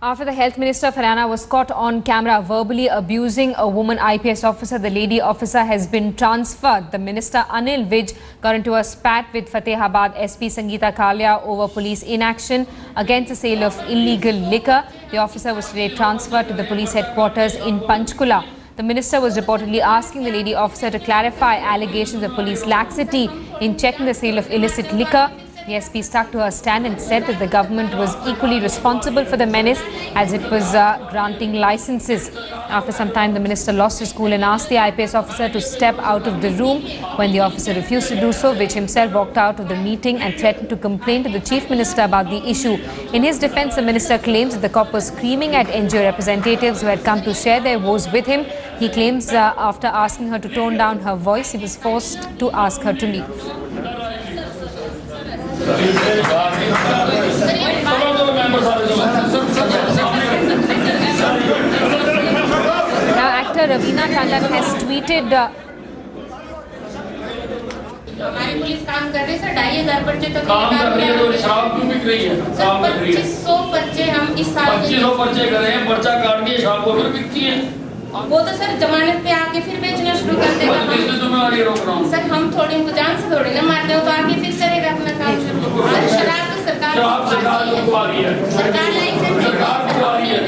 After the Health Minister of Haryana was caught on camera verbally abusing a woman IPS officer, the lady officer has been transferred. The Minister Anil Vij got into a spat with Fatehabad SP Sangeeta Kalia over police inaction against the sale of illegal liquor. The officer was today transferred to the police headquarters in Panchkula. The minister was reportedly asking the lady officer to clarify allegations of police laxity in checking the sale of illicit liquor. The SP stuck to her stand and said that the government was equally responsible for the menace as it was granting licenses. After some time, the minister lost his cool and asked the IPS officer to step out of the room. When the officer refused to do so, Vij himself walked out of the meeting and threatened to complain to the chief minister about the issue. In his defense, the minister claims that the cop was screaming at NGO representatives who had come to share their woes with him. He claims after asking her to tone down her voice, he was forced to ask her to leave. Now, actor Raveena Tandon has tweeted. हमारी police काम कर रही है sir, 2,500 पर्चे तो काम कर रही है तो शराब क्यों बिक रही है? सर 2500 पर्चे हम इस साल 2500 पर्चे कर रहे हैं, पर्चा काट के शराब को फिर बिकती है। वो तो सर जमानत पे आके फिर बेचना शुरू कर देगा। किसने तुम्हें आगे रोक रहा हूँ? सर हम थोड़ी उनको जान से थोड़ी ना मारते हो तो आगे फिर करेगा अपना काम शुरू। और शराब तो सरकार को आ रही है, सरकार लाइसेंस सरकार को आ रही है,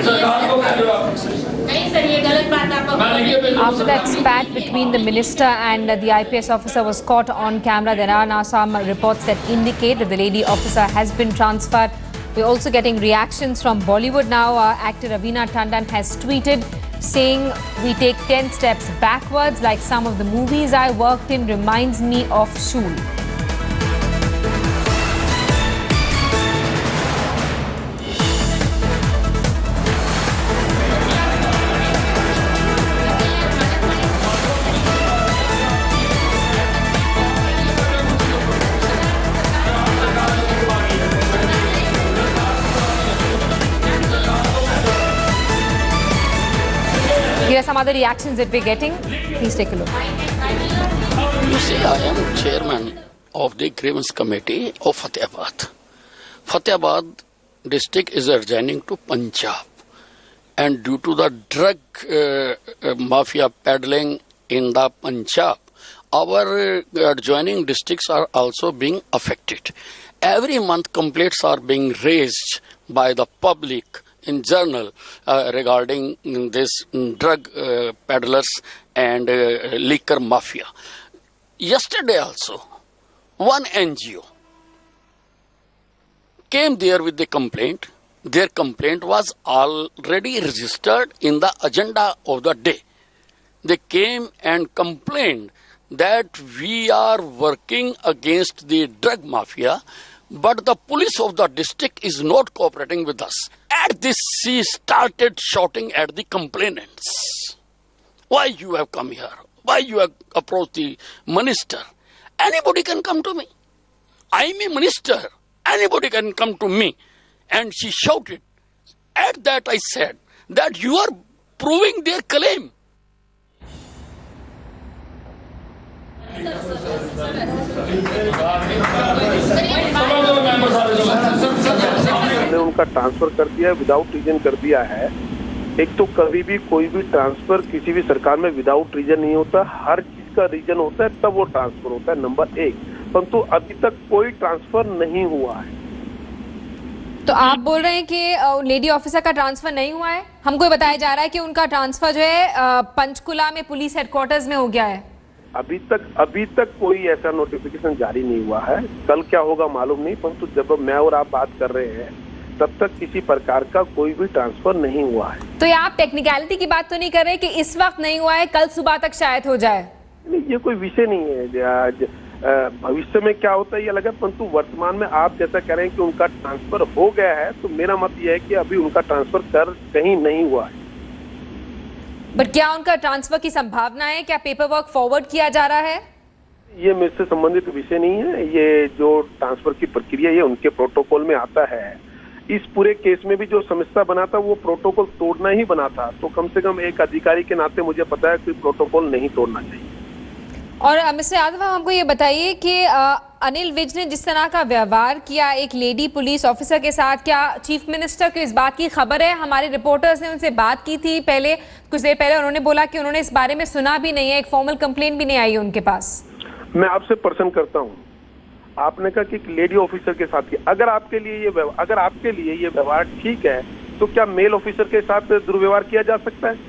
सरकार को कह रहे हो नहीं सर, ये गलत बात आप। After that spat between the minister and the IPS officer was caught on camera, there are now some reports that indicate that the lady officer has been transferred. We're also getting reactions from Bollywood now. Actor Raveena Tandon has tweeted saying, "We take 10 steps backwards, like some of the movies I worked in reminds me of Shool." Here are some other reactions that we're getting. Please take a look. You see, I am chairman of the grievance committee of Fatehabad. Fatehabad district is adjoining to Punjab, and due to the drug mafia peddling in the Punjab, our adjoining districts are also being affected. Every month complaints are being raised by the public in journal regarding this drug peddlers and liquor mafia. Yesterday also, one NGO came there with the complaint. Their complaint was already registered in the agenda of the day. They came and complained that we are working against the drug mafia, but the police of the district is not cooperating with us. At this, she started shouting at the complainants. Why you have come here? Why you have approached the minister? Anybody can come to me. I am a minister. Anybody can come to me. And she shouted. At that I said that you are proving their claim. ने उनका transfer कर दिया है, without reason कर दिया है। एक तो कभी भी कोई भी ट्रांसफर किसी भी सरकार में विदाउट रीजन नहीं होता, हर चीज का रीजन होता है तब वो ट्रांसफर होता है, नंबर 1। परंतु अभी तक कोई ट्रांसफर नहीं हुआ है। तो आप बोल रहे हैं कि लेडी ऑफिसर का ट्रांसफर नहीं हुआ है? हमको बताया जा रहा है कि उनका ट्रांसफर जो है पंचकुला में पुलिस हेडक्वार्टर्स में हो गया है। अभी तक कोई ऐसा नोटिफिकेशन जारी नहीं हुआ है। कल क्या होगा मालूम नहीं, परंतु जब मैं और आप बात कर रहे हैं तब तक किसी प्रकार का कोई भी ट्रांसफर नहीं हुआ है। तो ये आप टेक्निकलिटी की बात तो नहीं कर रहे कि इस वक्त नहीं हुआ है, कल सुबह तक शायद हो जाए? नहीं, ये कोई विषय नहीं है। भविष्य में क्या होता है ये अलग है, परंतु वर्तमान में आप जैसा कह रहे हैं कि उनका ट्रांसफर हो गया है, तो मेरा मत यह है कि अभी उनका ट्रांसफर कहीं नहीं हुआ है। बट क्या उनका ट्रांसफर की संभावना है? क्या पेपर वर्क फॉरवर्ड किया जा रहा है? ये मेरे से संबंधित विषय नहीं है। ये जो ट्रांसफर की प्रक्रिया ये उनके प्रोटोकॉल में आता है। इस पूरे केस में भी जो समस्या बना था वो प्रोटोकॉल तोड़ना ही बना था, तो कम से कम एक अधिकारी के नाते मुझे पता है कि प्रोटोकॉल नहीं तोड़ना चाहिए। और मिस्टर यादव, हमको ये बताइए कि अनिल विज ने जिस तरह का व्यवहार किया एक लेडी पुलिस ऑफिसर के साथ, क्या चीफ मिनिस्टर को इस बात की खबर है? हमारे रिपोर्टर्स ने उनसे बात की थी पहले, कुछ देर पहले, उन्होंने बोला कि उन्होंने इस बारे में सुना भी नहीं है, एक फॉर्मल कंप्लेंट भी नहीं आई है उनके पास। मैं आपसे प्रश्न करता हूँ, आपने कहा कि एक लेडी ऑफिसर के साथ किया, अगर आपके लिए ये व्यवहार ठीक है तो क्या मेल ऑफिसर के साथ दुर्व्यवहार किया जा सकता है?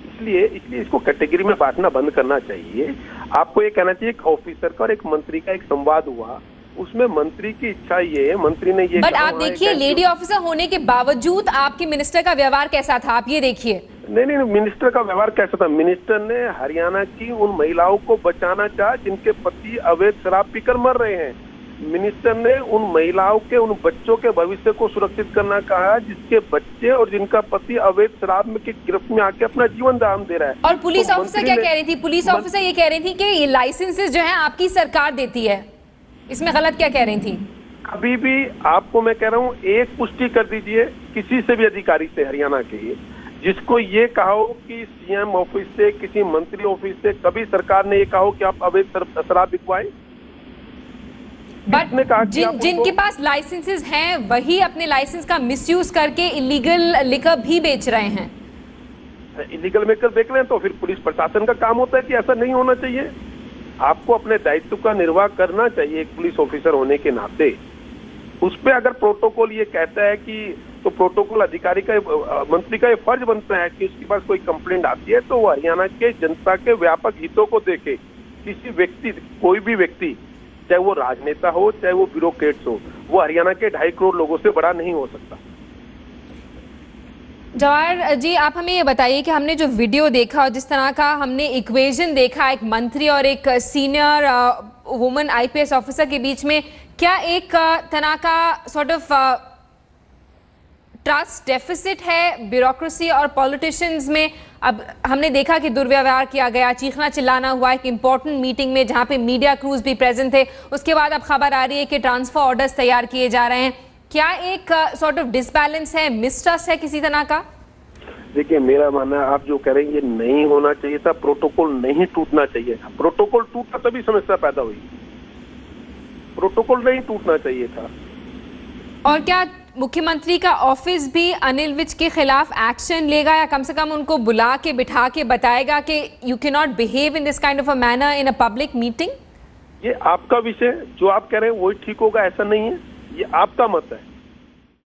इसलिए इसको कैटेगरी में बांटना बंद करना चाहिए। आपको ये कहना चाहिए, एक ऑफिसर का और एक मंत्री का एक संवाद हुआ, उसमें मंत्री की इच्छा ये है, मंत्री ने ये बट आप देखिए लेडी ऑफिसर होने के बावजूद आपके मिनिस्टर का व्यवहार कैसा था, आप ये देखिए। नहीं, मिनिस्टर का व्यवहार कैसा था? मिनिस्टर ने हरियाणा की उन महिलाओं को बचाना चाहा जिनके पति अवैध शराब पीकर मर रहे हैं। मिनिस्टर ने उन महिलाओं के, उन बच्चों के भविष्य को सुरक्षित करना कहा जिसके बच्चे और जिनका पति अवैध शराब की गिरफ्त में आके अपना जीवन दान दे रहा है। और पुलिस ऑफिसर क्या कह रही थी? पुलिस ऑफिसर ये कह रही थी कि ये लाइसेंसेस जो है आपकी सरकार देती है, इसमें गलत क्या कह रही थी? अभी भी आपको मैं कह रहा हूँ, एक पुष्टि कर दीजिए किसी से भी अधिकारी से हरियाणा के, जिसको ये कहा हो कि सीएम ऑफिस से, किसी मंत्री ऑफिस से कभी सरकार ने ये कहा हो कि आप अवैध शराब बिकवाएं। बट जिनके पास लाइसेंसेस हैं वही अपने लाइसेंस का मिसयूज करके इलीगल लिकर भी बेच रहे हैं। इलीगल मेकर देख लें तो फिर पुलिस प्रशासन का काम होता है कि ऐसा नहीं होना चाहिए। आपको अपने दायित्व का निर्वाह करना चाहिए एक पुलिस ऑफिसर होने के नाते। उस पर अगर प्रोटोकॉल ये कहता है कि, तो प्रोटोकॉल अधिकारी का, मंत्री का ये फर्ज बनता है कि उसके पास कोई कंप्लेंट आती है तो वो हरियाणा के जनता के व्यापक हितों को देखे। किसी व्यक्ति, कोई भी व्यक्ति, चाहे वो राजनेता हो चाहे वो ब्यूरोक्रेट्स हो, वो हरियाणा के 2.5 करोड़ लोगों से बड़ा नहीं हो सकता। जवाहर जी, आप हमें ये बताइए कि हमने जो वीडियो देखा और जिस तरह का हमने इक्वेशन देखा एक मंत्री और एक सीनियर वुमन आईपीएस ऑफिसर के बीच में, क्या एक तरह का सॉर्ट ऑफ ट्रस्ट डेफिसिट है ब्यूरोक्रेसी और पॉलिटिशियंस में? अब हमने देखा कि दुर्व्यवहार किया गया, चीखना चिल्लाना हुआ एक इंपॉर्टेंट मीटिंग में जहां पे मीडिया क्रूज भी प्रेजेंट थे। उसके बाद अब खबर आ रही है कि ट्रांसफर ऑर्डर्स तैयार किए जा रहे हैं। क्या एक सॉर्ट ऑफ डिसबैलेंस है, मिसट्रस्ट है किसी तरह का? देखिए, मेरा मानना, आप जो कह रहे हैं ये नहीं होना चाहिए था, प्रोटोकॉल नहीं टूटना चाहिए था। प्रोटोकॉल टूटा तभी समस्या पैदा हुई, प्रोटोकॉल नहीं टूटना चाहिए था। और क्या मुख्यमंत्री का ऑफिस भी अनिल विज के खिलाफ एक्शन लेगा या कम से कम उनको बुला के बिठा के बताएगा कि you can not behave in this kind of a manner in a public meeting? ये आपका विषय, जो आप कह रहे हैं वही ठीक होगा ऐसा नहीं है, ये आपका मत है।